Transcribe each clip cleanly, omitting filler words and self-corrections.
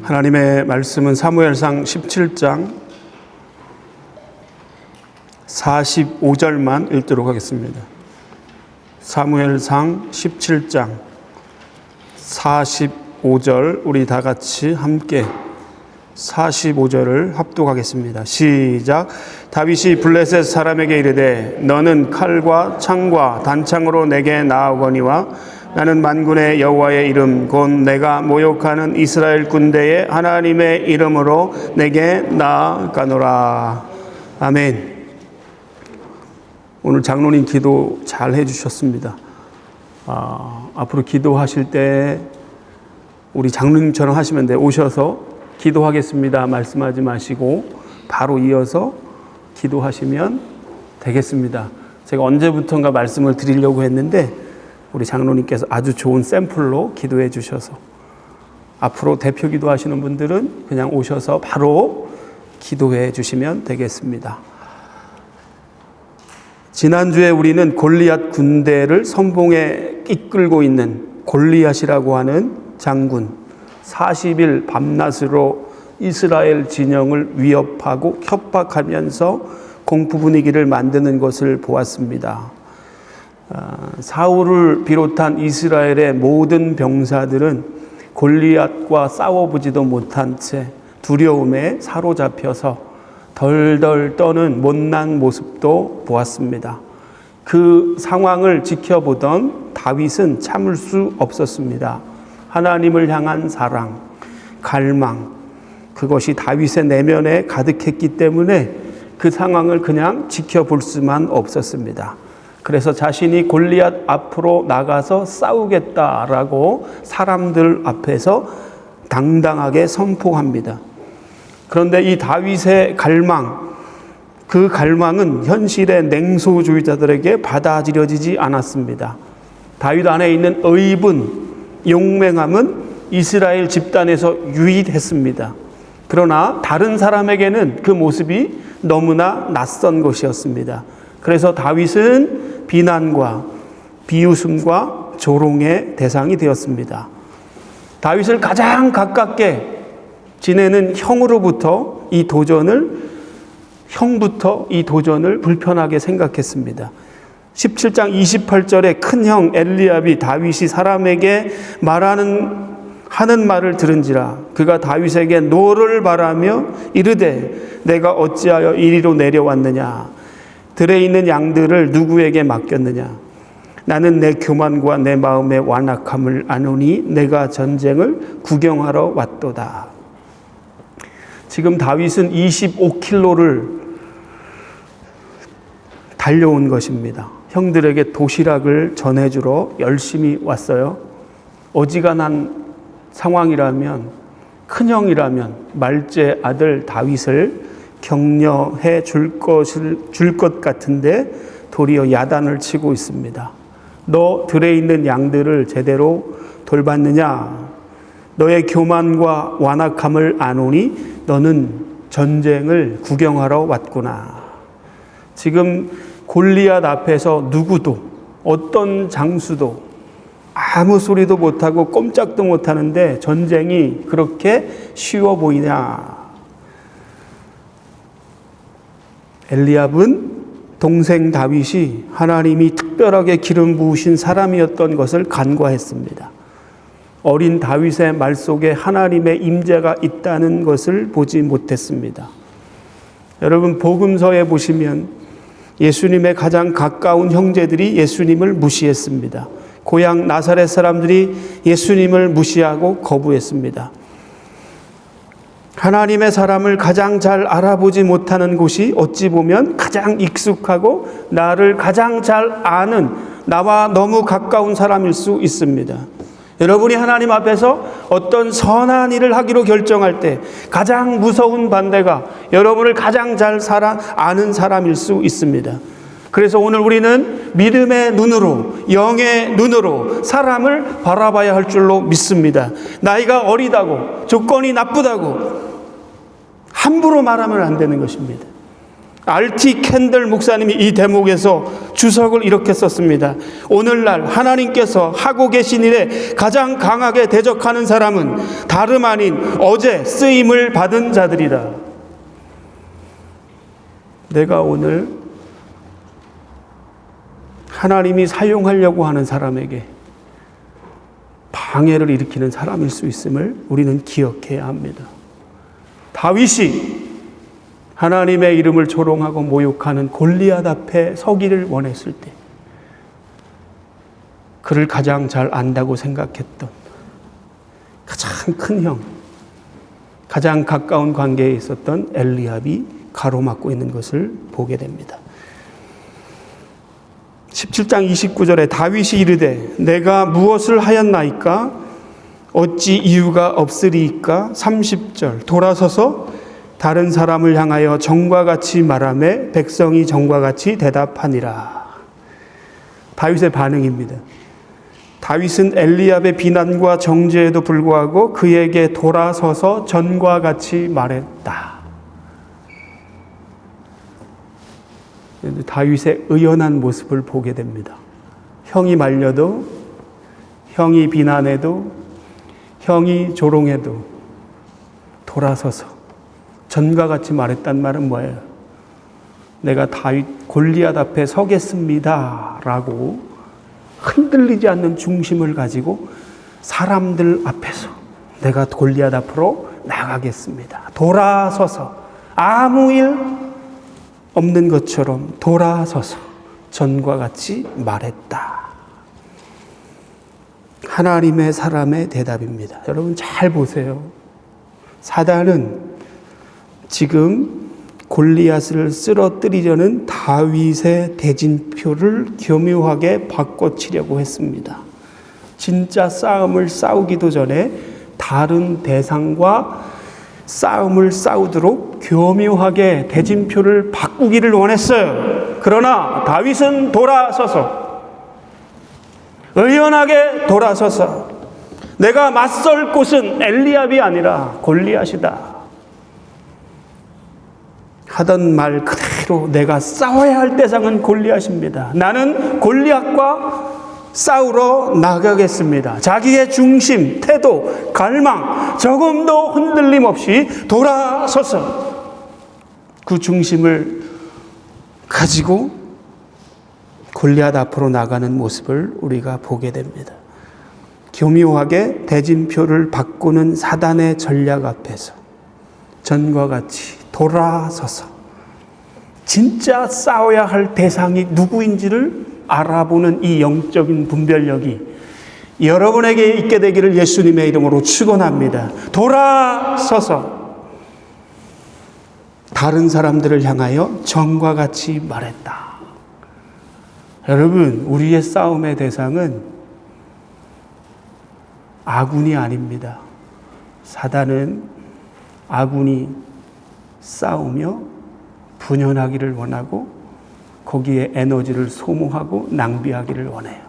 하나님의 말씀은 사무엘상 17장 45절만 읽도록 하겠습니다. 사무엘상 17장 45절 우리 다 같이 함께 45절을 합독하겠습니다. 시작. 다윗이 블레셋 사람에게 이르되 너는 칼과 창과 단창으로 내게 나아오거니와 나는 만군의 여호와의 이름 곧 내가 모욕하는 이스라엘 군대의 하나님의 이름으로 내게 나아가노라. 아멘. 오늘 장로님 기도 잘 해주셨습니다. 앞으로 기도하실 때 우리 장로님처럼 하시면 돼요. 오셔서 기도하겠습니다 말씀하지 마시고 바로 이어서 기도하시면 되겠습니다. 제가 언제부턴가 말씀을 드리려고 했는데 우리 장로님께서 아주 좋은 샘플로 기도해 주셔서 앞으로 대표 기도하시는 분들은 그냥 오셔서 바로 기도해 주시면 되겠습니다. 지난주에 우리는 골리앗 군대를 선봉에 이끌고 있는 골리앗이라고 하는 장군 40일 밤낮으로 이스라엘 진영을 위협하고 협박하면서 공포 분위기를 만드는 것을 보았습니다. 사울을 비롯한 이스라엘의 모든 병사들은 골리앗과 싸워보지도 못한 채 두려움에 사로잡혀서 덜덜 떠는 못난 모습도 보았습니다. 그 상황을 지켜보던 다윗은 참을 수 없었습니다. 하나님을 향한 사랑, 갈망, 그것이 다윗의 내면에 가득했기 때문에 그 상황을 그냥 지켜볼 수만 없었습니다. 그래서 자신이 골리앗 앞으로 나가서 싸우겠다라고 사람들 앞에서 당당하게 선포합니다. 그런데 이 다윗의 갈망, 그 갈망은 현실의 냉소주의자들에게 받아들여지지 않았습니다. 다윗 안에 있는 의분, 용맹함은 이스라엘 집단에서 유일했습니다. 그러나 다른 사람에게는 그 모습이 너무나 낯선 것이었습니다. 그래서 다윗은 비난과 비웃음과 조롱의 대상이 되었습니다. 다윗을 가장 가깝게 지내는 형부터 이 도전을 불편하게 생각했습니다. 17장 28절에 큰형 엘리압이 다윗이 사람에게 하는 말을 들은지라 그가 다윗에게 노를 바라며 이르되 내가 어찌하여 이리로 내려왔느냐 들에 있는 양들을 누구에게 맡겼느냐 나는 내 교만과 내 마음의 완악함을 아노니 내가 전쟁을 구경하러 왔도다. 지금 다윗은 25km를 달려온 것입니다. 형들에게 도시락을 전해주러 열심히 왔어요. 어지간한 상황이라면 큰형이라면 말제 아들 다윗을 격려해 줄 것 같은데 도리어 야단을 치고 있습니다. 너 들에 있는 양들을 제대로 돌봤느냐? 너의 교만과 완악함을 아노니 너는 전쟁을 구경하러 왔구나. 지금 골리앗 앞에서 누구도 어떤 장수도 아무 소리도 못하고 꼼짝도 못하는데 전쟁이 그렇게 쉬워 보이냐? 엘리압은 동생 다윗이 하나님이 특별하게 기름 부으신 사람이었던 것을 간과했습니다. 어린 다윗의 말 속에 하나님의 임재가 있다는 것을 보지 못했습니다. 여러분 복음서에 보시면 예수님의 가장 가까운 형제들이 예수님을 무시했습니다. 고향 나사렛 사람들이 예수님을 무시하고 거부했습니다. 하나님의 사람을 가장 잘 알아보지 못하는 곳이 어찌 보면 가장 익숙하고 나를 가장 잘 아는 나와 너무 가까운 사람일 수 있습니다. 여러분이 하나님 앞에서 어떤 선한 일을 하기로 결정할 때 가장 무서운 반대가 여러분을 가장 잘 아는 사람일 수 있습니다. 그래서 오늘 우리는 믿음의 눈으로, 영의 눈으로 사람을 바라봐야 할 줄로 믿습니다. 나이가 어리다고, 조건이 나쁘다고 함부로 말하면 안 되는 것입니다. R.T. 캔들 목사님이 이 대목에서 주석을 이렇게 썼습니다. 오늘날 하나님께서 하고 계신 일에 가장 강하게 대적하는 사람은 다름 아닌 어제 쓰임을 받은 자들이다. 내가 오늘 하나님이 사용하려고 하는 사람에게 방해를 일으키는 사람일 수 있음을 우리는 기억해야 합니다. 다윗이 하나님의 이름을 조롱하고 모욕하는 골리앗 앞에 서기를 원했을 때 그를 가장 잘 안다고 생각했던 가장 큰 형, 가장 가까운 관계에 있었던 엘리압이 가로막고 있는 것을 보게 됩니다. 17장 29절에 다윗이 이르되 내가 무엇을 하였나이까? 어찌 이유가 없으리이까? 30절 돌아서서 다른 사람을 향하여 정과 같이 말하매 백성이 정과 같이 대답하니라. 다윗의 반응입니다. 다윗은 엘리압의 비난과 정죄에도 불구하고 그에게 돌아서서 전과 같이 말했다. 다윗의 의연한 모습을 보게 됩니다. 형이 말려도, 형이 비난해도, 형이 조롱해도 돌아서서 전과 같이 말했단 말은 뭐예요? 내가 다윗 골리앗 앞에 서겠습니다 라고 흔들리지 않는 중심을 가지고 사람들 앞에서 내가 골리앗 앞으로 나가겠습니다. 돌아서서 아무 일 없는 것처럼 돌아서서 전과 같이 말했다. 하나님의 사람의 대답입니다. 여러분 잘 보세요. 사단은 지금 골리앗을 쓰러뜨리려는 다윗의 대진표를 교묘하게 바꿔치려고 했습니다. 진짜 싸움을 싸우기도 전에 다른 대상과 싸움을 싸우도록 교묘하게 대진표를 바꾸기를 원했어요. 그러나 다윗은 돌아서서 의연하게 돌아서서 내가 맞설 곳은 엘리압이 아니라 골리앗이다 하던 말 그대로 내가 싸워야 할 대상은 골리앗입니다. 나는 골리앗과 싸우러 나가겠습니다. 자기의 중심, 태도, 갈망 조금도 흔들림 없이 돌아서서 그 중심을 가지고 골리앗 앞으로 나가는 모습을 우리가 보게 됩니다. 교묘하게 대진표를 바꾸는 사단의 전략 앞에서 전과 같이 돌아서서 진짜 싸워야 할 대상이 누구인지를 알아보는 이 영적인 분별력이 여러분에게 있게 되기를 예수님의 이름으로 축원합니다. 돌아서서 다른 사람들을 향하여 전과 같이 말했다. 여러분, 우리의 싸움의 대상은 아군이 아닙니다. 사단은 아군이 싸우며 분열하기를 원하고 거기에 에너지를 소모하고 낭비하기를 원해요.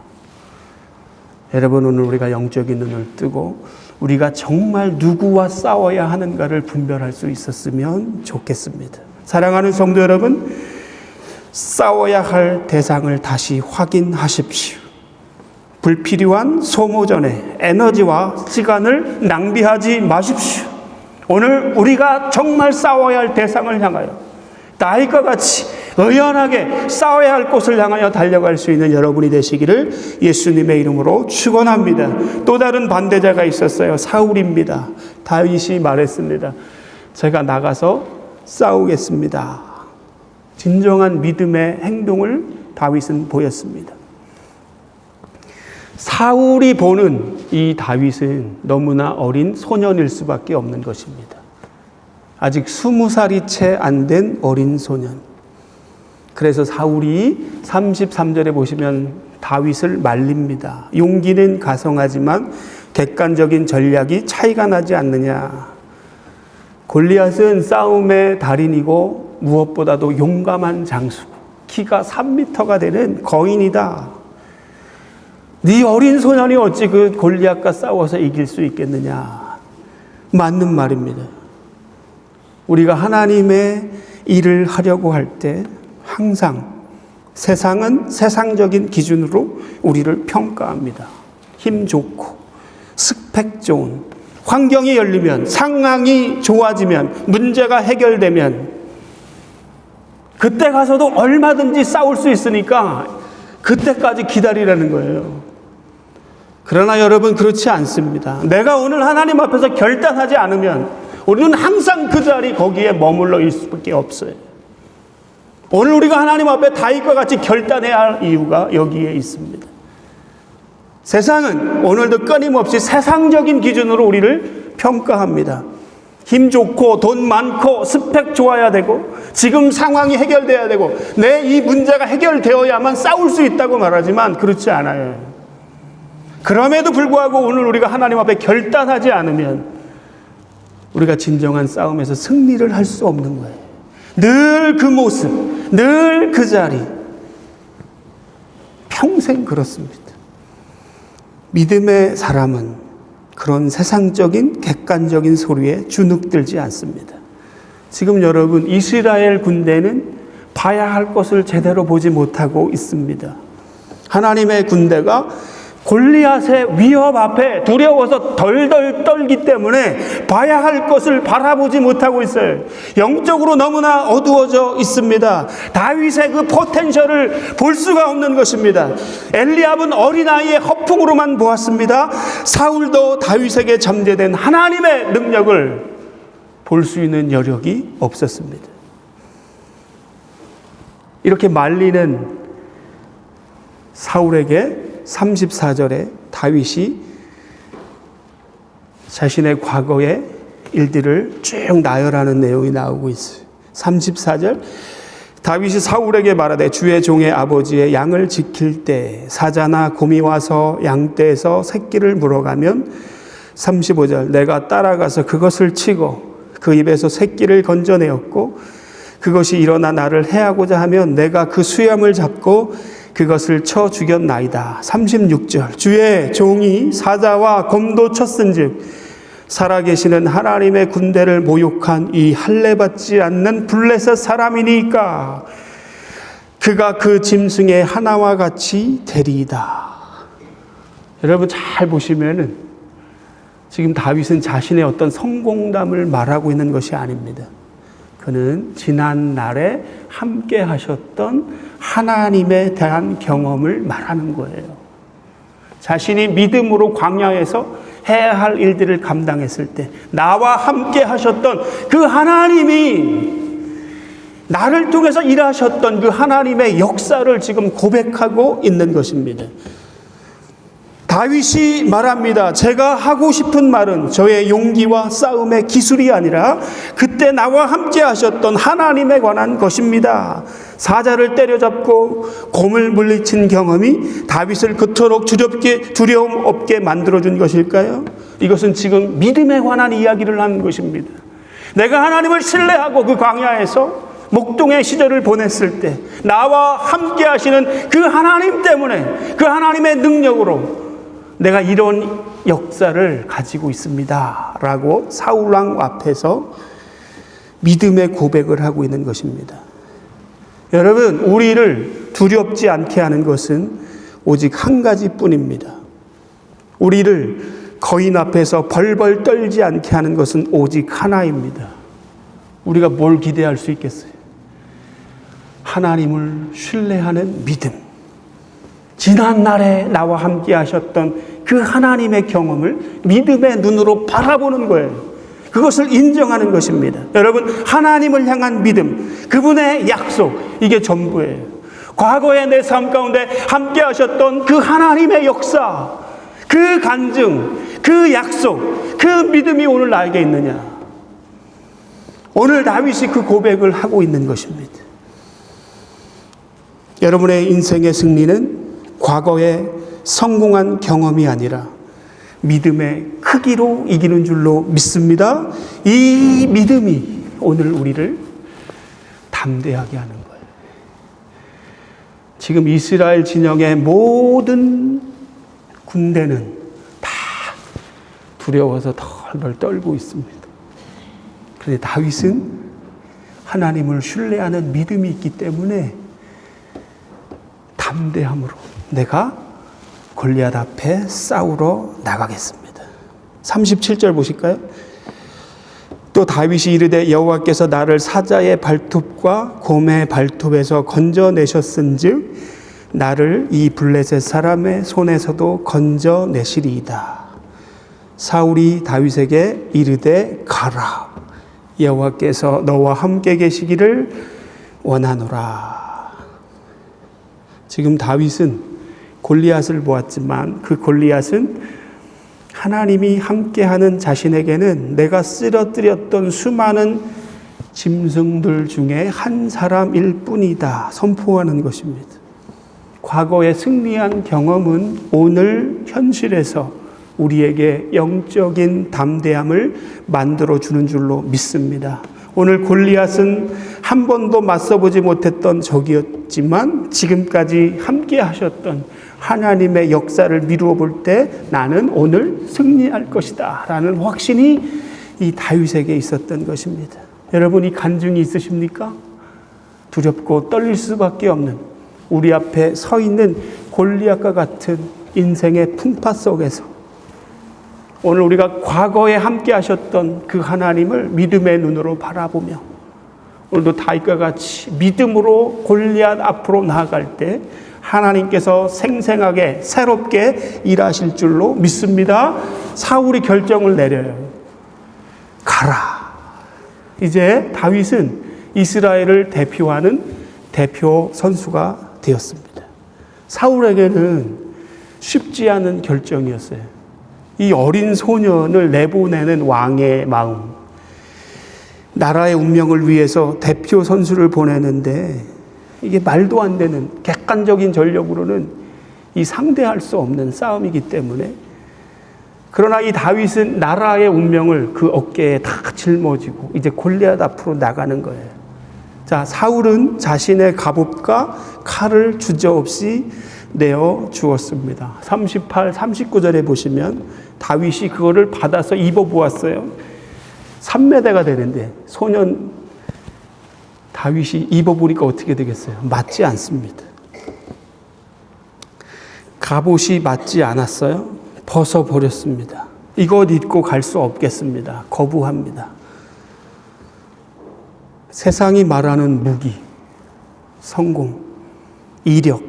여러분, 오늘 우리가 영적인 눈을 뜨고 우리가 정말 누구와 싸워야 하는가를 분별할 수 있었으면 좋겠습니다. 사랑하는 성도 여러분, 싸워야 할 대상을 다시 확인하십시오. 불필요한 소모 전에 에너지와 시간을 낭비하지 마십시오. 오늘 우리가 정말 싸워야 할 대상을 향하여 다윗과 같이 의연하게 싸워야 할 곳을 향하여 달려갈 수 있는 여러분이 되시기를 예수님의 이름으로 축원합니다. 또 다른 반대자가 있었어요. 사울입니다. 다윗이 말했습니다. 제가 나가서 싸우겠습니다. 진정한 믿음의 행동을 다윗은 보였습니다. 사울이 보는 이 다윗은 너무나 어린 소년일 수밖에 없는 것입니다. 아직 20살이 채 안 된 어린 소년. 그래서 사울이 33절에 보시면 다윗을 말립니다. 용기는 가성하지만 객관적인 전략이 차이가 나지 않느냐. 골리앗은 싸움의 달인이고 무엇보다도 용감한 장수고 키가 3m가 되는 거인이다. 네 어린 소년이 어찌 그 골리앗과 싸워서 이길 수 있겠느냐. 맞는 말입니다. 우리가 하나님의 일을 하려고 할 때 항상 세상은 세상적인 기준으로 우리를 평가합니다. 힘 좋고 스펙 좋은, 환경이 열리면, 상황이 좋아지면, 문제가 해결되면 그때 가서도 얼마든지 싸울 수 있으니까 그때까지 기다리라는 거예요. 그러나 여러분, 그렇지 않습니다. 내가 오늘 하나님 앞에서 결단하지 않으면 우리는 항상 그 자리 거기에 머물러 있을 수밖에 없어요. 오늘 우리가 하나님 앞에 다윗과 같이 결단해야 할 이유가 여기에 있습니다. 세상은 오늘도 끊임없이 세상적인 기준으로 우리를 평가합니다. 힘 좋고 돈 많고 스펙 좋아야 되고 지금 상황이 해결돼야 되고 내 이 문제가 해결되어야만 싸울 수 있다고 말하지만 그렇지 않아요. 그럼에도 불구하고 오늘 우리가 하나님 앞에 결단하지 않으면 우리가 진정한 싸움에서 승리를 할 수 없는 거예요. 늘 그 모습, 늘 그 자리, 평생 그렇습니다. 믿음의 사람은 그런 세상적인 객관적인 소리에 주눅들지 않습니다. 지금 여러분, 이스라엘 군대는 봐야 할 것을 제대로 보지 못하고 있습니다. 하나님의 군대가 골리앗의 위협 앞에 두려워서 덜덜 떨기 때문에 봐야 할 것을 바라보지 못하고 있어요. 영적으로 너무나 어두워져 있습니다. 다윗의 그 포텐셜을 볼 수가 없는 것입니다. 엘리압은 어린아이의 허풍으로만 보았습니다. 사울도 다윗에게 잠재된 하나님의 능력을 볼 수 있는 여력이 없었습니다. 이렇게 말리는 사울에게 34절에 다윗이 자신의 과거의 일들을 쭉 나열하는 내용이 나오고 있어요. 34절, 다윗이 사울에게 말하되 주의 종의 아버지의 양을 지킬 때 사자나 곰이 와서 양떼에서 새끼를 물어가면 35절, 내가 따라가서 그것을 치고 그 입에서 새끼를 건져내었고 그것이 일어나 나를 해하고자 하면 내가 그 수염을 잡고 그것을 쳐 죽였나이다. 36절, 주의 종이 사자와 곰도 쳤은즉 살아계시는 하나님의 군대를 모욕한 이 할례받지 않는 블레셋 사람이니까 그가 그 짐승의 하나와 같이 되리이다. 여러분 잘 보시면은 지금 다윗은 자신의 어떤 성공담을 말하고 있는 것이 아닙니다. 그는 지난 날에 함께 하셨던 하나님에 대한 경험을 말하는 거예요. 자신이 믿음으로 광야에서 해야 할 일들을 감당했을 때 나와 함께 하셨던 그 하나님이 나를 통해서 일하셨던 그 하나님의 역사를 지금 고백하고 있는 것입니다. 다윗이 말합니다. 제가 하고 싶은 말은 저의 용기와 싸움의 기술이 아니라 그때 나와 함께 하셨던 하나님에 관한 것입니다. 사자를 때려잡고 곰을 물리친 경험이 다윗을 그토록 두려움 없게 만들어준 것일까요? 이것은 지금 믿음에 관한 이야기를 하는 것입니다. 내가 하나님을 신뢰하고 그 광야에서 목동의 시절을 보냈을 때 나와 함께 하시는 그 하나님 때문에 그 하나님의 능력으로 내가 이런 역사를 가지고 있습니다 라고 사울왕 앞에서 믿음의 고백을 하고 있는 것입니다. 여러분, 우리를 두렵지 않게 하는 것은 오직 한 가지뿐입니다. 우리를 거인 앞에서 벌벌 떨지 않게 하는 것은 오직 하나입니다. 우리가 뭘 기대할 수 있겠어요? 하나님을 신뢰하는 믿음. 지난 날에 나와 함께 하셨던 그 하나님의 경험을 믿음의 눈으로 바라보는 거예요. 그것을 인정하는 것입니다. 여러분, 하나님을 향한 믿음, 그분의 약속, 이게 전부예요. 과거의 내 삶 가운데 함께 하셨던 그 하나님의 역사, 그 간증, 그 약속, 그 믿음이 오늘 나에게 있느냐? 오늘 다윗이 그 고백을 하고 있는 것입니다. 여러분의 인생의 승리는 과거의 성공한 경험이 아니라 믿음의 크기로 이기는 줄로 믿습니다. 이 믿음이 오늘 우리를 담대하게 하는 거예요. 지금 이스라엘 진영의 모든 군대는 다 두려워서 덜덜 떨고 있습니다. 그런데 다윗은 하나님을 신뢰하는 믿음이 있기 때문에 담대함으로 내가 골리앗 앞에 싸우러 나가겠습니다. 37절 보실까요? 또 다윗이 이르되 여호와께서 나를 사자의 발톱과 곰의 발톱에서 건져내셨은즉 나를 이 블레셋 사람의 손에서도 건져내시리이다. 사울이 다윗에게 이르되 가라. 여호와께서 너와 함께 계시기를 원하노라. 지금 다윗은 골리앗을 보았지만 그 골리앗은 하나님이 함께하는 자신에게는 내가 쓰러뜨렸던 수많은 짐승들 중에 한 사람일 뿐이다 선포하는 것입니다. 과거에 승리한 경험은 오늘 현실에서 우리에게 영적인 담대함을 만들어주는 줄로 믿습니다. 오늘 골리앗은 한 번도 맞서보지 못했던 적이었지만 지금까지 함께 하셨던 하나님의 역사를 미루어 볼 때 나는 오늘 승리할 것이다 라는 확신이 이 다윗에게 있었던 것입니다. 여러분, 이 간증이 있으십니까? 두렵고 떨릴 수밖에 없는 우리 앞에 서 있는 골리앗과 같은 인생의 풍파 속에서 오늘 우리가 과거에 함께 하셨던 그 하나님을 믿음의 눈으로 바라보며 오늘도 다윗과 같이 믿음으로 골리앗 앞으로 나아갈 때 하나님께서 생생하게 새롭게 일하실 줄로 믿습니다. 사울이 결정을 내려요. 가라. 이제 다윗은 이스라엘을 대표하는 대표 선수가 되었습니다. 사울에게는 쉽지 않은 결정이었어요. 이 어린 소년을 내보내는 왕의 마음, 나라의 운명을 위해서 대표 선수를 보내는데 이게 말도 안 되는 객관적인 전력으로는 이 상대할 수 없는 싸움이기 때문에, 그러나 이 다윗은 나라의 운명을 그 어깨에 다 짊어지고 이제 골리앗 앞으로 나가는 거예요. 자, 사울은 자신의 갑옷과 칼을 주저없이 내어 주었습니다. 38, 39절에 보시면 다윗이 그거를 받아서 입어보았어요. 3매대가 되는데 소년 다윗이 입어보니까 어떻게 되겠어요? 맞지 않습니다. 갑옷이 맞지 않았어요. 벗어버렸습니다. 이것 입고 갈 수 없겠습니다. 거부합니다. 세상이 말하는 무기, 성공, 이력,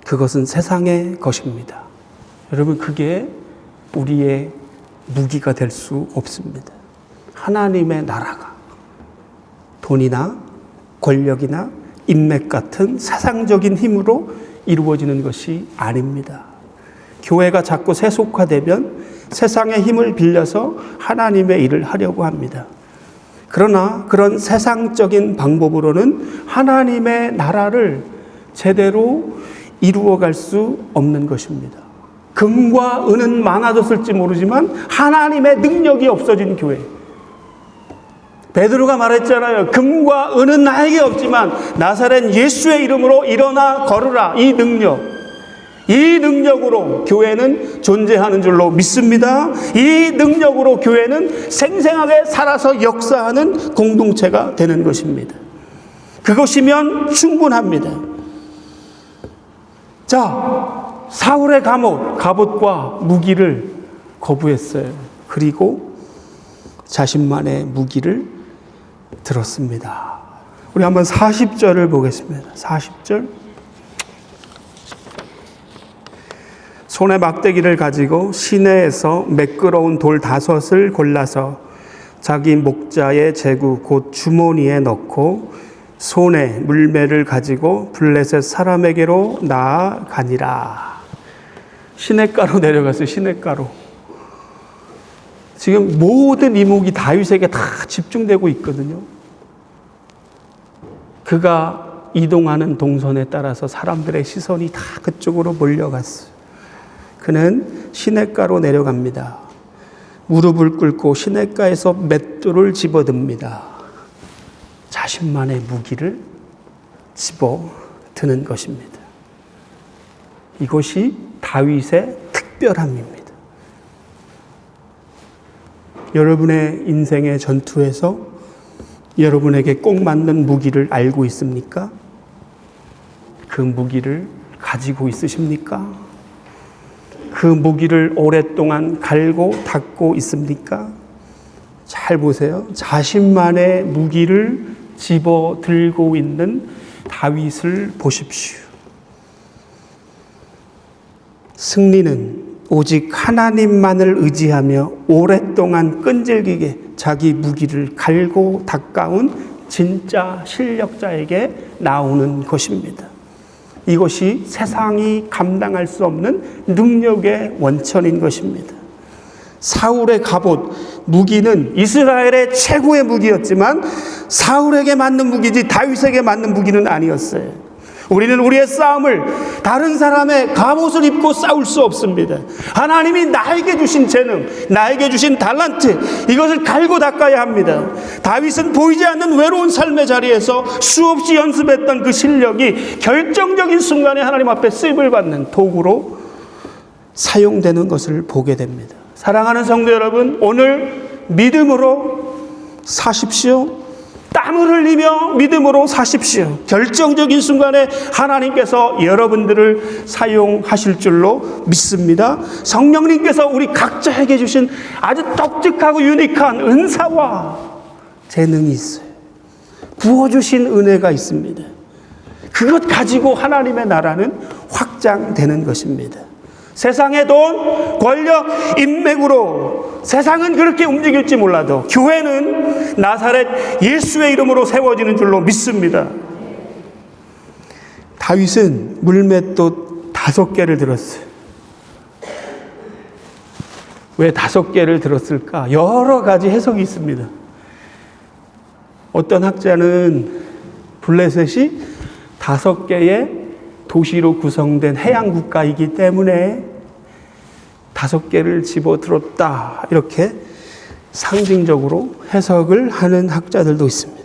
그것은 세상의 것입니다. 여러분, 그게 우리의 무기가 될 수 없습니다. 하나님의 나라가 돈이나 권력이나 인맥 같은 세상적인 힘으로 이루어지는 것이 아닙니다. 교회가 자꾸 세속화되면 세상의 힘을 빌려서 하나님의 일을 하려고 합니다. 그러나 그런 세상적인 방법으로는 하나님의 나라를 제대로 이루어갈 수 없는 것입니다. 금과 은은 많아졌을지 모르지만 하나님의 능력이 없어진 교회. 베드로가 말했잖아요. 금과 은은 나에게 없지만 나사렛 예수의 이름으로 일어나 걸으라. 이 능력으로 교회는 존재하는 줄로 믿습니다. 이 능력으로 교회는 생생하게 살아서 역사하는 공동체가 되는 것입니다. 그것이면 충분합니다. 자, 사울의 갑옷과 무기를 거부했어요. 그리고 자신만의 무기를 들었습니다. 우리 한번 40절을 보겠습니다. 40절. 손에 막대기를 가지고 시내에서 매끄러운 돌 5을 골라서 자기 목자의 제구 곧 주머니에 넣고 손에 물매를 가지고 블레셋 사람에게로 나아가니라. 시냇가로 내려갔어요. 시냇가로. 지금 모든 이목이 다윗에게 다 집중되고 있거든요. 그가 이동하는 동선에 따라서 사람들의 시선이 다 그쪽으로 몰려갔어요. 그는 시냇가로 내려갑니다. 무릎을 꿇고 시냇가에서 맷돌을 집어듭니다. 자신만의 무기를 집어드는 것입니다. 이것이 다윗의 특별함입니다. 여러분의 인생의 전투에서 여러분에게 꼭 맞는 무기를 알고 있습니까? 그 무기를 가지고 있으십니까? 그 무기를 오랫동안 갈고 닦고 있습니까? 잘 보세요. 자신만의 무기를 집어 들고 있는 다윗을 보십시오. 승리는 오직 하나님만을 의지하며 오랫동안 끈질기게 자기 무기를 갈고 닦아온 진짜 실력자에게 나오는 것입니다. 이것이 세상이 감당할 수 없는 능력의 원천인 것입니다. 사울의 갑옷, 무기는 이스라엘의 최고의 무기였지만 사울에게 맞는 무기지 다윗에게 맞는 무기는 아니었어요. 우리는 우리의 싸움을 다른 사람의 갑옷을 입고 싸울 수 없습니다. 하나님이 나에게 주신 재능, 나에게 주신 달란트, 이것을 갈고 닦아야 합니다. 다윗은 보이지 않는 외로운 삶의 자리에서 수없이 연습했던 그 실력이 결정적인 순간에 하나님 앞에 쓰임을 받는 도구로 사용되는 것을 보게 됩니다. 사랑하는 성도 여러분, 오늘 믿음으로 사십시오. 땀을 흘리며 믿음으로 사십시오. 결정적인 순간에 하나님께서 여러분들을 사용하실 줄로 믿습니다. 성령님께서 우리 각자에게 주신 아주 독특하고 유니크한 은사와 재능이 있어요. 부어주신 은혜가 있습니다. 그것 가지고 하나님의 나라는 확장되는 것입니다. 세상의 돈, 권력, 인맥으로 세상은 그렇게 움직일지 몰라도 교회는 나사렛 예수의 이름으로 세워지는 줄로 믿습니다. 다윗은 물맷돌 5개를 들었어요. 왜 5개를 들었을까? 여러 가지 해석이 있습니다. 어떤 학자는 블레셋이 5개의 도시로 구성된 해양 국가이기 때문에 5개를 집어들었다, 이렇게 상징적으로 해석을 하는 학자들도 있습니다.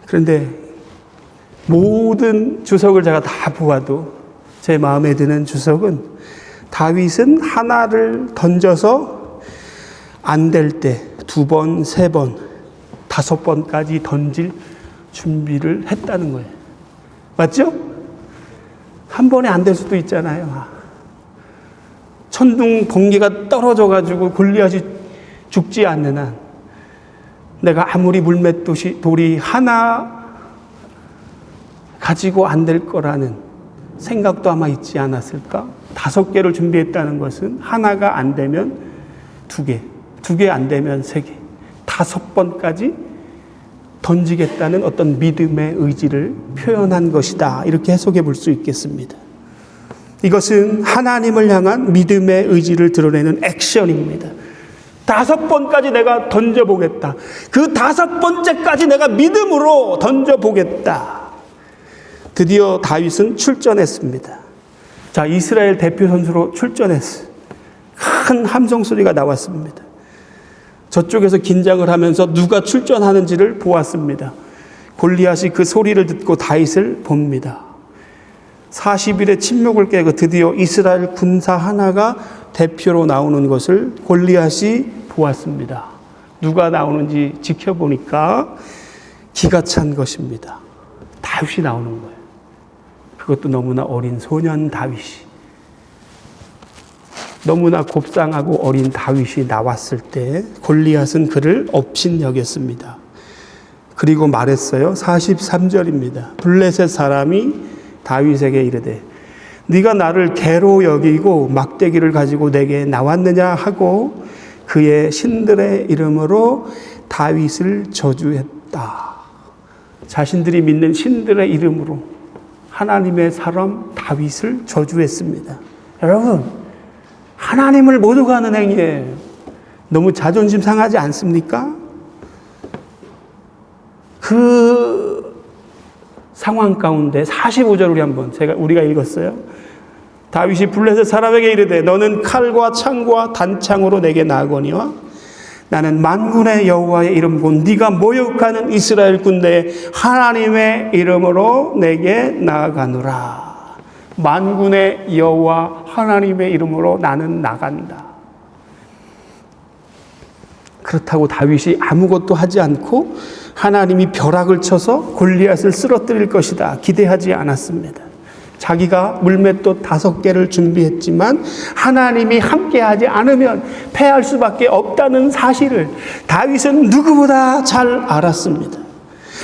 그런데 모든 주석을 제가 다 보아도 제 마음에 드는 주석은 다윗은 하나를 던져서 안 될 때 2번, 3번, 5번까지 던질 준비를 했다는 거예요. 맞죠? 한 번에 안 될 수도 있잖아요. 천둥 번개가 떨어져가지고 골리앗이 죽지 않는 한 내가 아무리 물맷돌이 하나 가지고 안 될 거라는 생각도 아마 있지 않았을까? 5개를 준비했다는 것은 하나가 안 되면 2개, 2개 안 되면 3개, 5번까지 던지겠다는 어떤 믿음의 의지를 표현한 것이다, 이렇게 해석해 볼 수 있겠습니다. 이것은 하나님을 향한 믿음의 의지를 드러내는 액션입니다. 5번까지 내가 던져보겠다. 그 5번째까지 내가 믿음으로 던져보겠다. 드디어 다윗은 출전했습니다. 자, 이스라엘 대표 선수로 출전했어요. 큰 함성 소리가 나왔습니다. 저쪽에서 긴장을 하면서 누가 출전하는지를 보았습니다. 골리앗이 그 소리를 듣고 다윗을 봅니다. 40일의 침묵을 깨고 드디어 이스라엘 군사 하나가 대표로 나오는 것을 골리앗이 보았습니다. 누가 나오는지 지켜보니까 기가 찬 것입니다. 다윗이 나오는 거예요. 그것도 너무나 어린 소년 다윗이. 너무나 곱상하고 어린 다윗이 나왔을 때 골리앗은 그를 업신여겼습니다. 그리고 말했어요. 43절입니다. 블레셋 사람이 다윗에게 이르되 네가 나를 개로 여기고 막대기를 가지고 내게 나왔느냐 하고 그의 신들의 이름으로 다윗을 저주했다. 자신들이 믿는 신들의 이름으로 하나님의 사람 다윗을 저주했습니다. 여러분, 하나님을 모두가 하는 행위예요. 너무 자존심 상하지 않습니까? 그 상황 가운데 45절 우리가 읽었어요. 다윗이 블레셋 사람에게 이르되 너는 칼과 창과 단창으로 내게 나아거니와 나는 만군의 여호와의 이름 곧 네가 모욕하는 이스라엘 군대의 하나님의 이름으로 내게 나아가노라. 만군의 여호와 하나님의 이름으로 나는 나간다. 그렇다고 다윗이 아무것도 하지 않고 하나님이 벼락을 쳐서 골리앗을 쓰러뜨릴 것이다 기대하지 않았습니다. 자기가 물맷돌 5개를 준비했지만 하나님이 함께하지 않으면 패할 수밖에 없다는 사실을 다윗은 누구보다 잘 알았습니다.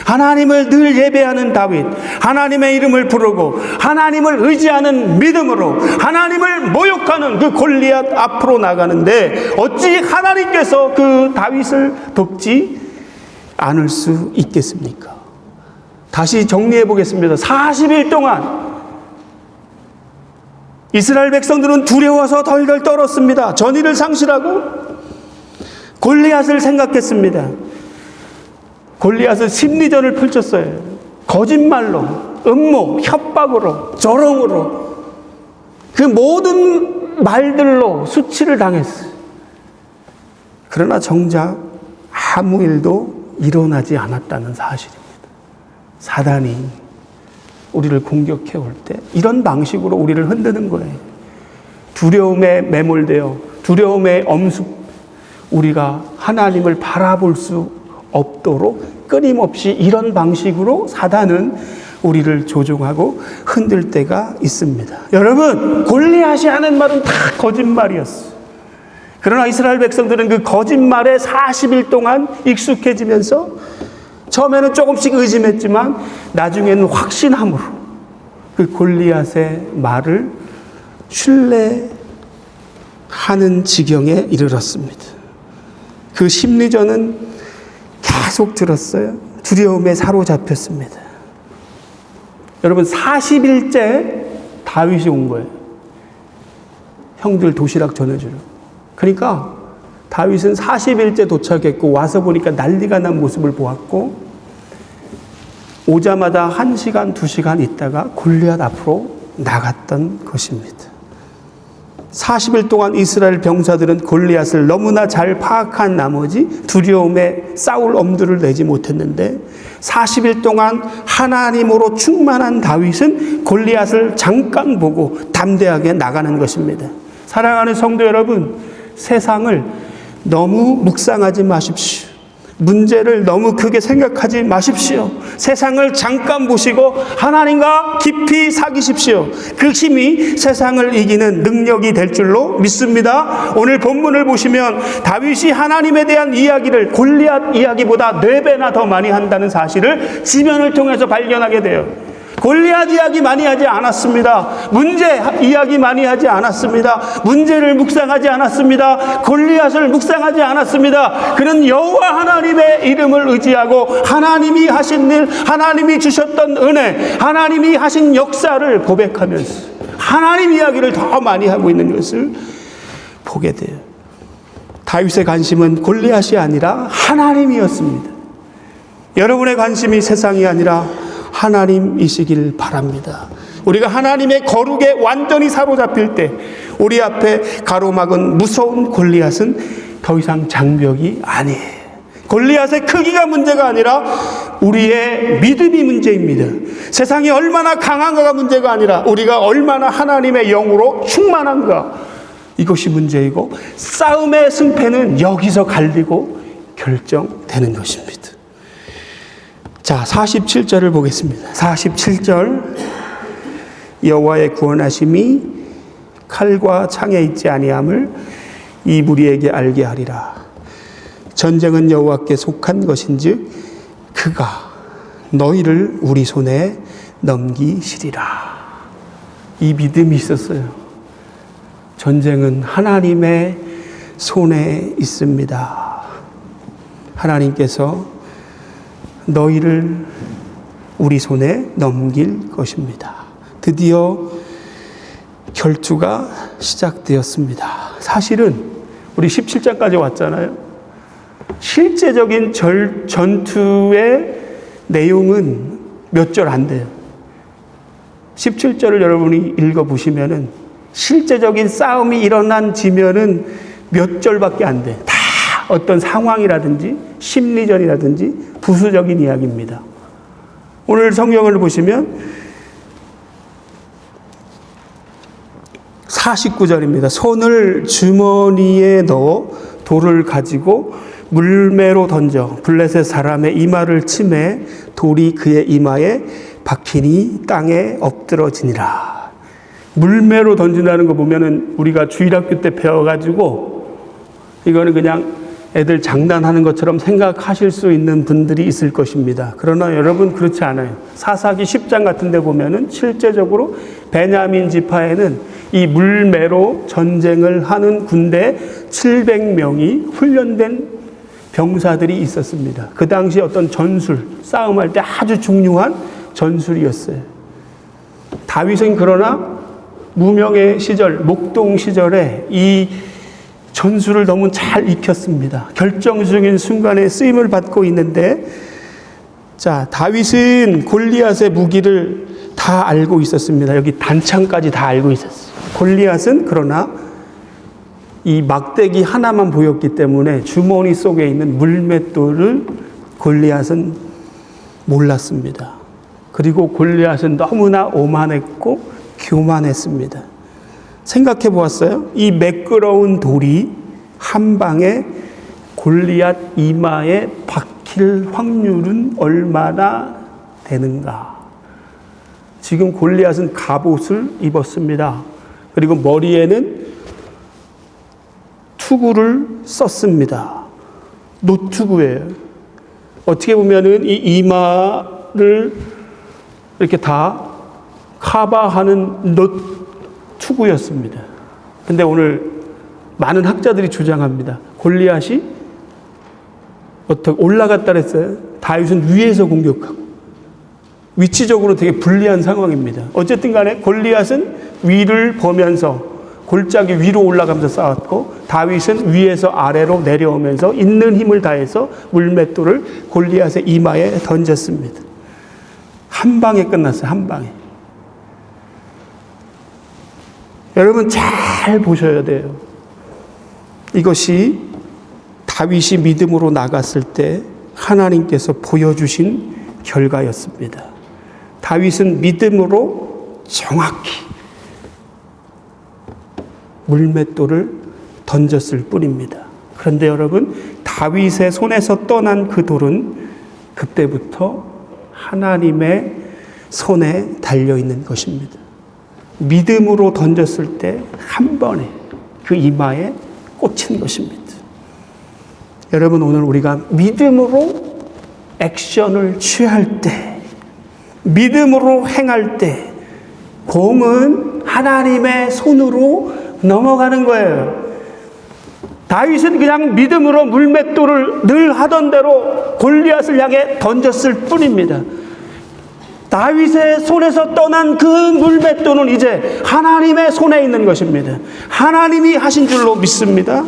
하나님을 늘 예배하는 다윗, 하나님의 이름을 부르고 하나님을 의지하는 믿음으로 하나님을 모욕하는 그 골리앗 앞으로 나가는데 어찌 하나님께서 그 다윗을 돕지 않을 수 있겠습니까? 다시 정리해 보겠습니다. 40일 동안 이스라엘 백성들은 두려워서 덜덜 떨었습니다. 전의를 상실하고 골리앗을 생각했습니다. 골리앗은 심리전을 펼쳤어요. 거짓말로, 음모, 협박으로, 조롱으로 그 모든 말들로 수치를 당했어요. 그러나 정작 아무 일도 일어나지 않았다는 사실입니다. 사단이 우리를 공격해 올 때 이런 방식으로 우리를 흔드는 거예요. 두려움에 매몰되어 두려움에 엄습 우리가 하나님을 바라볼 수 없도록 끊임없이 이런 방식으로 사단은 우리를 조종하고 흔들 때가 있습니다. 여러분, 골리앗이 하는 말은 다 거짓말이었어요. 그러나 이스라엘 백성들은 그 거짓말에 40일 동안 익숙해지면서 처음에는 조금씩 의심했지만 나중에는 확신함으로 그 골리앗의 말을 신뢰하는 지경에 이르렀습니다. 그 심리전은 계속 들었어요. 두려움에 사로잡혔습니다. 여러분, 40일째 다윗이 온 거예요. 형들 도시락 전해주러. 그러니까 다윗은 40일째 도착했고 와서 보니까 난리가 난 모습을 보았고 오자마자 1시간, 2시간 있다가 골리앗 앞으로 나갔던 것입니다. 40일 동안 이스라엘 병사들은 골리앗을 너무나 잘 파악한 나머지 두려움에 싸울 엄두를 내지 못했는데 40일 동안 하나님으로 충만한 다윗은 골리앗을 잠깐 보고 담대하게 나가는 것입니다. 사랑하는 성도 여러분, 세상을 너무 묵상하지 마십시오. 문제를 너무 크게 생각하지 마십시오. 세상을 잠깐 보시고 하나님과 깊이 사귀십시오. 그 힘이 세상을 이기는 능력이 될 줄로 믿습니다. 오늘 본문을 보시면 다윗이 하나님에 대한 이야기를 골리앗 이야기보다 4배나 더 많이 한다는 사실을 지면을 통해서 발견하게 돼요. 골리앗 이야기 많이 하지 않았습니다. 문제 이야기 많이 하지 않았습니다. 문제를 묵상하지 않았습니다. 골리앗을 묵상하지 않았습니다. 그는 여호와 하나님의 이름을 의지하고 하나님이 하신 일, 하나님이 주셨던 은혜, 하나님이 하신 역사를 고백하면서 하나님 이야기를 더 많이 하고 있는 것을 보게 돼요. 다윗의 관심은 골리앗이 아니라 하나님이었습니다. 여러분의 관심이 세상이 아니라 하나님이시길 바랍니다. 우리가 하나님의 거룩에 완전히 사로잡힐 때 우리 앞에 가로막은 무서운 골리앗은 더 이상 장벽이 아니에요. 골리앗의 크기가 문제가 아니라 우리의 믿음이 문제입니다. 세상이 얼마나 강한가가 문제가 아니라 우리가 얼마나 하나님의 영으로 충만한가, 이것이 문제이고 싸움의 승패는 여기서 갈리고 결정되는 것입니다. 자, 47절을 보겠습니다. 47절, 여호와의 구원하심이 칼과 창에 있지 아니함을 이 무리에게 알게 하리라. 전쟁은 여호와께 속한 것인즉 그가 너희를 우리 손에 넘기시리라. 이 믿음이 있었어요. 전쟁은 하나님의 손에 있습니다. 하나님께서 너희를 우리 손에 넘길 것입니다. 드디어 결투가 시작되었습니다. 사실은 우리 17장까지 왔잖아요. 실제적인 전투의 내용은 몇 절 안 돼요. 17절을 여러분이 읽어보시면은 실제적인 싸움이 일어난 지면은 몇 절밖에 안 돼. 다 어떤 상황이라든지 심리전이라든지 부수적인 이야기입니다. 오늘 성경을 보시면 49절입니다. 손을 주머니에 넣어 돌을 가지고 물매로 던져 블레셋 사람의 이마를 치매 돌이 그의 이마에 박히니 땅에 엎드러지니라. 물매로 던진다는 거 보면은 우리가 주일학교 때 배워가지고 이거는 그냥 애들 장난하는 것처럼 생각하실 수 있는 분들이 있을 것입니다. 그러나 여러분 그렇지 않아요. 사사기 10장 같은 데 보면은 실제적으로 베냐민 지파에는 이 물매로 전쟁을 하는 군대 700명이 훈련된 병사들이 있었습니다. 그 당시 어떤 전술, 싸움할 때 아주 중요한 전술이었어요. 다윗은 그러나 무명의 시절, 목동 시절에 이 전술을 너무 잘 익혔습니다. 결정적인 순간에 쓰임을 받고 있는데, 자, 다윗은 골리앗의 무기를 다 알고 있었습니다. 여기 단창까지 다 알고 있었어요. 골리앗은 그러나 이 막대기 하나만 보였기 때문에 주머니 속에 있는 물맷돌을 골리앗은 몰랐습니다. 그리고 골리앗은 너무나 오만했고 교만했습니다. 생각해 보았어요? 이 매끄러운 돌이 한 방에 골리앗 이마에 박힐 확률은 얼마나 되는가? 지금 골리앗은 갑옷을 입었습니다. 그리고 머리에는 투구를 썼습니다. 노투구예요. 어떻게 보면은 이 이마를 이렇게 다 커버하는 노투구였습니다. 근데 오늘 많은 학자들이 주장합니다. 골리앗이 어떻게 올라갔다 그랬어요? 다윗은 위에서 공격하고 위치적으로 되게 불리한 상황입니다. 어쨌든 간에 골리앗은 위를 보면서 골짜기 위로 올라가면서 싸웠고 다윗은 위에서 아래로 내려오면서 있는 힘을 다해서 물맷돌을 골리앗의 이마에 던졌습니다. 한 방에 끝났어요. 한 방에. 여러분 잘 보셔야 돼요. 이것이 다윗이 믿음으로 나갔을 때 하나님께서 보여주신 결과였습니다. 다윗은 믿음으로 정확히 물맷돌을 던졌을 뿐입니다. 그런데 여러분, 다윗의 손에서 떠난 그 돌은 그때부터 하나님의 손에 달려있는 것입니다. 믿음으로 던졌을 때 한 번에 그 이마에 꽂힌 것입니다. 여러분, 오늘 우리가 믿음으로 액션을 취할 때, 믿음으로 행할 때 공은 하나님의 손으로 넘어가는 거예요. 다윗은 그냥 믿음으로 물맷돌을 늘 하던 대로 골리앗을 향해 던졌을 뿐입니다. 다윗의 손에서 떠난 그 물맷돌은 이제 하나님의 손에 있는 것입니다. 하나님이 하신 줄로 믿습니다.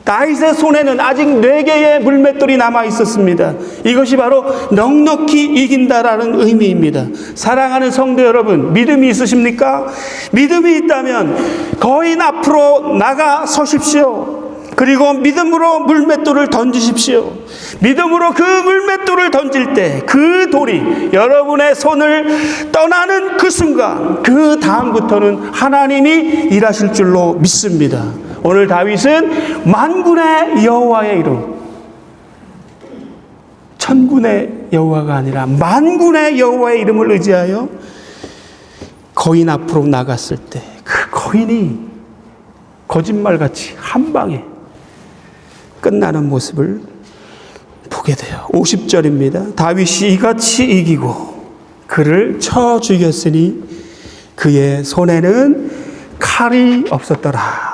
다윗의 손에는 아직 4개의 물맷돌이 남아 있었습니다. 이것이 바로 넉넉히 이긴다라는 의미입니다. 사랑하는 성도 여러분, 믿음이 있으십니까? 믿음이 있다면 거인 앞으로 나가 서십시오. 그리고 믿음으로 물맷돌을 던지십시오. 믿음으로 그 물맷돌을 던질 때 그 돌이 여러분의 손을 떠나는 그 순간, 그 다음부터는 하나님이 일하실 줄로 믿습니다. 오늘 다윗은 만군의 여호와의 이름, 천군의 여호와가 아니라 만군의 여호와의 이름을 의지하여 거인 앞으로 나갔을 때 그 거인이 거짓말같이 한 방에 끝나는 모습을 보게 돼요. 50절입니다. 다윗이 이같이 이기고 그를 쳐 죽였으니 그의 손에는 칼이 없었더라.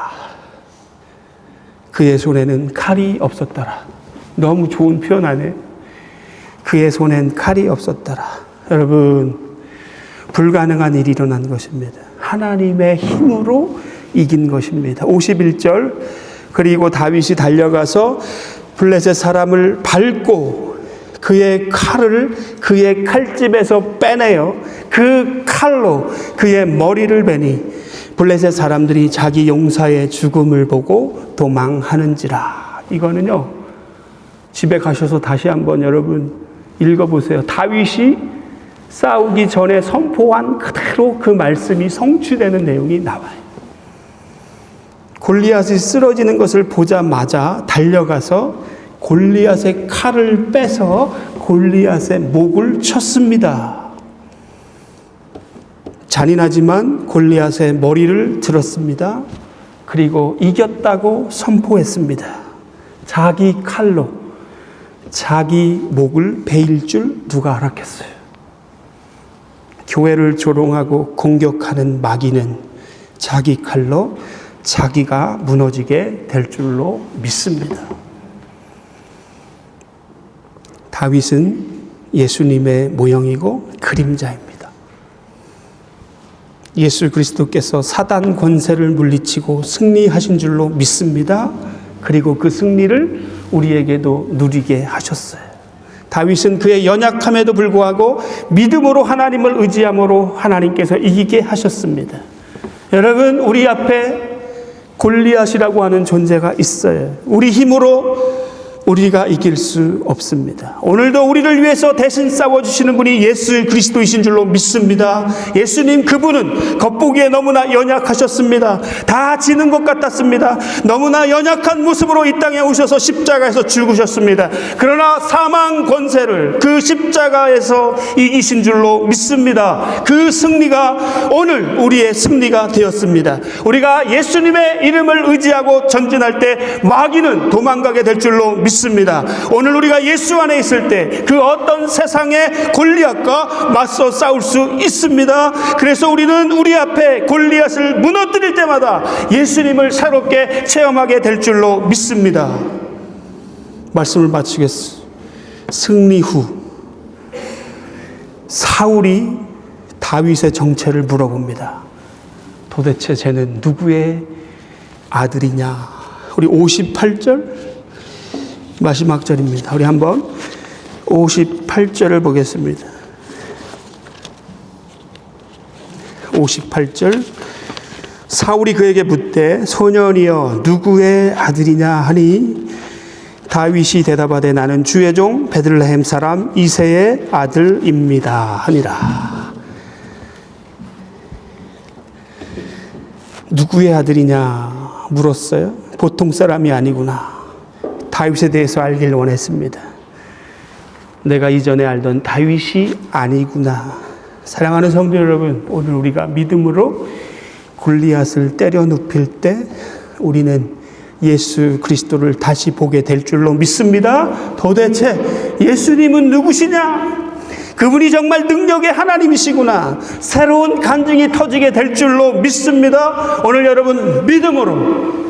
그의 손에는 칼이 없었더라. 너무 좋은 표현 아니에요? 그의 손엔 칼이 없었더라. 여러분, 불가능한 일이 일어난 것입니다. 하나님의 힘으로 이긴 것입니다. 51절, 그리고 다윗이 달려가서 블레셋 사람을 밟고 그의 칼을 그의 칼집에서 빼내어 그 칼로 그의 머리를 베니 블레셋 사람들이 자기 용사의 죽음을 보고 도망하는지라. 이거는요, 집에 가셔서 다시 한번 여러분 읽어보세요. 다윗이 싸우기 전에 선포한 그대로 그 말씀이 성취되는 내용이 나와요. 골리앗이 쓰러지는 것을 보자마자 달려가서 골리앗의 칼을 빼서 골리앗의 목을 쳤습니다. 잔인하지만 골리앗의 머리를 들었습니다. 그리고 이겼다고 선포했습니다. 자기 칼로 자기 목을 베일 줄 누가 알았겠어요. 교회를 조롱하고 공격하는 마귀는 자기 칼로 자기가 무너지게 될 줄로 믿습니다. 다윗은 예수님의 모형이고 그림자입니다. 예수 그리스도께서 사단 권세를 물리치고 승리하신 줄로 믿습니다. 그리고 그 승리를 우리에게도 누리게 하셨어요. 다윗은 그의 연약함에도 불구하고 믿음으로 하나님을 의지함으로 하나님께서 이기게 하셨습니다. 여러분, 우리 앞에 골리앗이라고 하는 존재가 있어요. 우리 힘으로 우리가 이길 수 없습니다. 오늘도 우리를 위해서 대신 싸워주시는 분이 예수 그리스도이신 줄로 믿습니다. 예수님, 그분은 겉보기에 너무나 연약하셨습니다. 다 지는 것 같았습니다. 너무나 연약한 모습으로 이 땅에 오셔서 십자가에서 죽으셨습니다. 그러나 사망 권세를 그 십자가에서 이기신 줄로 믿습니다. 그 승리가 오늘 우리의 승리가 되었습니다. 우리가 예수님의 이름을 의지하고 전진할 때 마귀는 도망가게 될 줄로 믿습니다. 오늘 우리가 예수 안에 있을 때 그 어떤 세상의 골리앗과 맞서 싸울 수 있습니다. 그래서 우리는 우리 앞에 골리앗을 무너뜨릴 때마다 예수님을 새롭게 체험하게 될 줄로 믿습니다. 말씀을 마치겠습니다. 승리 후 사울이 다윗의 정체를 물어봅니다. 도대체 쟤는 누구의 아들이냐? 우리 58절 마지막 절입니다. 우리 한번 58절을 보겠습니다. 58절. 사울이 그에게 묻되 소년이여 누구의 아들이냐 하니 다윗이 대답하되 나는 주의 종 베들레헴 사람 이새의 아들입니다 하니라. 누구의 아들이냐 물었어요. 보통 사람이 아니구나. 다윗에 대해서 알길 원했습니다. 내가 이전에 알던 다윗이 아니구나. 사랑하는 성도 여러분, 오늘 우리가 믿음으로 골리앗을 때려 눕힐 때 우리는 예수 그리스도를 다시 보게 될 줄로 믿습니다. 도대체 예수님은 누구시냐? 그분이 정말 능력의 하나님이시구나. 새로운 간증이 터지게 될 줄로 믿습니다. 오늘 여러분 믿음으로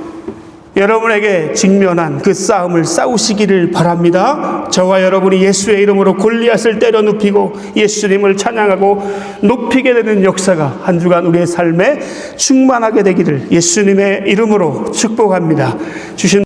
여러분에게 직면한 그 싸움을 싸우시기를 바랍니다. 저와 여러분이 예수의 이름으로 골리앗을 때려 눕히고 예수님을 찬양하고 높이게 되는 역사가 한 주간 우리의 삶에 충만하게 되기를 예수님의 이름으로 축복합니다. 주신